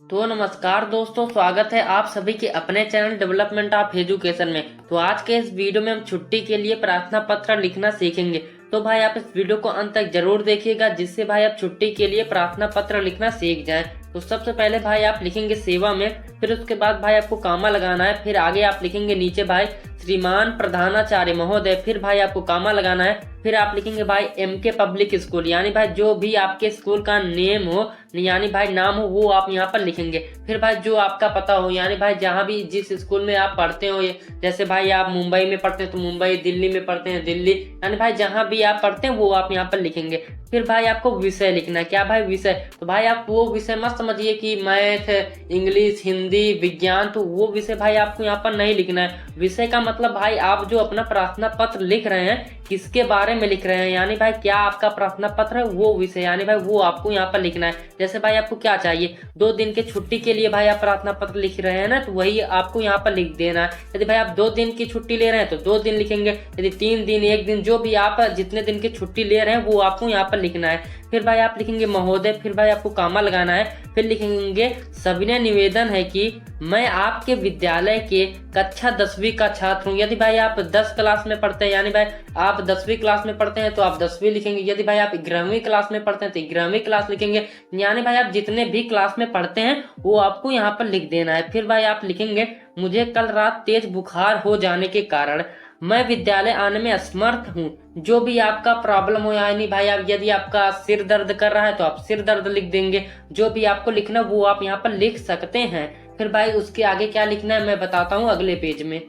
तो नमस्कार दोस्तों, स्वागत है आप सभी के अपने चैनल डेवलपमेंट ऑफ एजुकेशन में। तो आज के इस वीडियो में हम छुट्टी के लिए प्रार्थना पत्र लिखना सीखेंगे। तो भाई आप इस वीडियो को अंत तक जरूर देखिएगा, जिससे भाई आप छुट्टी के लिए प्रार्थना पत्र लिखना सीख जाएं। तो सबसे पहले भाई आप लिखेंगे सेवा में, फिर उसके बाद भाई आपको कामा लगाना है, फिर आगे आप लिखेंगे नीचे भाई श्रीमान प्रधानाचार्य महोदय, फिर भाई आपको कामा लगाना है, फिर आप लिखेंगे भाई एमके पब्लिक स्कूल, यानी भाई जो भी आपके स्कूल का नेम हो यानी भाई नाम हो वो आप यहाँ पर लिखेंगे। फिर भाई जो आपका पता हो, यानी भाई जहाँ भी जिस स्कूल में आप पढ़ते हो, जैसे भाई आप मुंबई में पढ़ते हैं तो मुंबई, दिल्ली में पढ़ते हैं दिल्ली, यानी भाई जहाँ भी आप पढ़ते हैं वो आप यहाँ पर लिखेंगे। फिर भाई आपको विषय लिखना है। क्या भाई विषय? तो भाई आप वो विषय मत समझिए कि मैथ, इंग्लिश, हिंदी, विज्ञान, तो वो विषय भाई आपको यहाँ पर नहीं लिखना है। विषय का मतलब भाई आप जो अपना प्रार्थना पत्र लिख रहे हैं किसके बारे में लिख रहे हैं, यानी भाई क्या आपका प्रार्थना पत्र है वो विषय, यानी भाई वो आपको यहाँ पर लिखना है। जैसे भाई आपको क्या चाहिए, 2 दिन के छुट्टी के लिए भाई आप प्रार्थना पत्र लिख रहे हैं ना, तो वही आपको यहाँ पर लिख देना है। यदि भाई आप 2 दिन की छुट्टी ले रहे हैं तो 2 दिन लिखेंगे, यदि 3 दिन, 1 दिन, जो भी आप जितने दिन की छुट्टी ले रहे हैं वो आपको यहाँ पर लिखना है। फिर भाई आप लिखेंगे महोदय, फिर भाई आपको कामा लगाना है, फिर लिखेंगे सविनय निवेदन है कि मैं आपके विद्यालय के कक्षा 10वीं का छात्र हूँ। यदि भाई आप 10 क्लास में पढ़ते हैं, यानी भाई आप 10वीं क्लास में पढ़ते हैं तो आप 10वीं लिखेंगे। यदि भाई आप 11वीं क्लास में पढ़ते हैं तो 11वीं क्लास लिखेंगे, यानी भाई आप जितने भी क्लास में पढ़ते हैं वो आपको यहाँ पर लिख देना है। फिर भाई आप लिखेंगे मुझे कल रात तेज बुखार हो जाने के कारण मैं विद्यालय आने में असमर्थ हूँ। जो भी आपका प्रॉब्लम हो, यानी भाई आप यदि आपका सिर दर्द कर रहा है तो आप सिर दर्द लिख देंगे। जो भी आपको लिखना वो आप यहाँ पर लिख सकते हैं। फिर भाई उसके आगे क्या लिखना है मैं बताता हूँ अगले पेज में।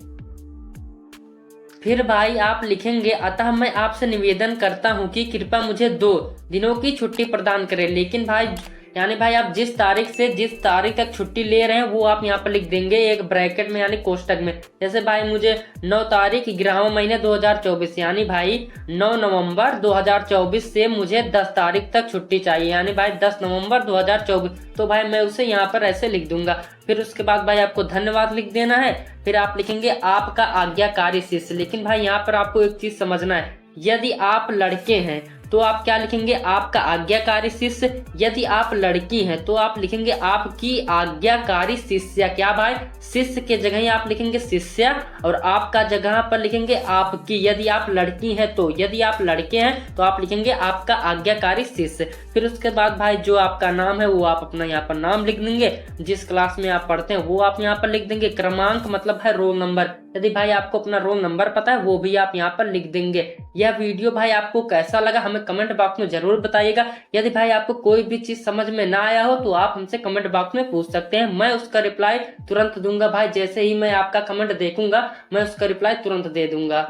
फिर भाई आप लिखेंगे अतः मैं आपसे निवेदन करता हूँ कि कृपया मुझे 2 दिनों की छुट्टी प्रदान करें। लेकिन भाई यानी भाई आप जिस तारीख से जिस तारीख तक छुट्टी ले रहे हैं वो आप यहाँ पर लिख देंगे एक ब्रैकेट में यानी कोष्टक में। जैसे भाई मुझे 9 तारीख 11वां महीने 2024, यानी भाई 9 नवंबर 2024 से मुझे 10 तारीख तक छुट्टी चाहिए, यानी भाई 10 नवंबर 2024। तो भाई मैं उसे यहाँ पर ऐसे लिख दूंगा। फिर उसके बाद भाई आपको धन्यवाद लिख देना है। फिर आप लिखेंगे आपका आज्ञाकारी शिष्य। लेकिन भाई यहाँ पर आपको एक चीज समझना है, यदि आप लड़के हैं तो आप क्या लिखेंगे आपका आज्ञाकारी शिष्य, यदि आप लड़की हैं तो आप लिखेंगे आपकी आज्ञाकारी शिष्या। क्या भाई शिष्य के जगह ही आप लिखेंगे शिष्या और आपका जगह पर लिखेंगे आपकी। यदि आप लड़की हैं तो, यदि आप लड़के हैं तो आप लिखेंगे आपका आज्ञाकारी शिष्य। फिर उसके बाद भाई जो आपका नाम है वो आप अपना यहाँ पर नाम लिख देंगे, जिस क्लास में आप पढ़ते हैं वो आप यहाँ पर लिख देंगे। क्रमांक मतलब है रोल नंबर, यदि भाई आपको अपना रोल नंबर पता है वो भी आप यहाँ पर लिख देंगे। यह वीडियो भाई आपको कैसा लगा हमें कमेंट बॉक्स में जरूर बताइएगा। यदि भाई आपको कोई भी चीज समझ में ना आया हो तो आप हमसे कमेंट बॉक्स में पूछ सकते हैं, मैं उसका रिप्लाई तुरंत दूंगा। भाई जैसे ही मैं आपका कमेंट देखूंगा मैं उसका रिप्लाई तुरंत दे दूंगा।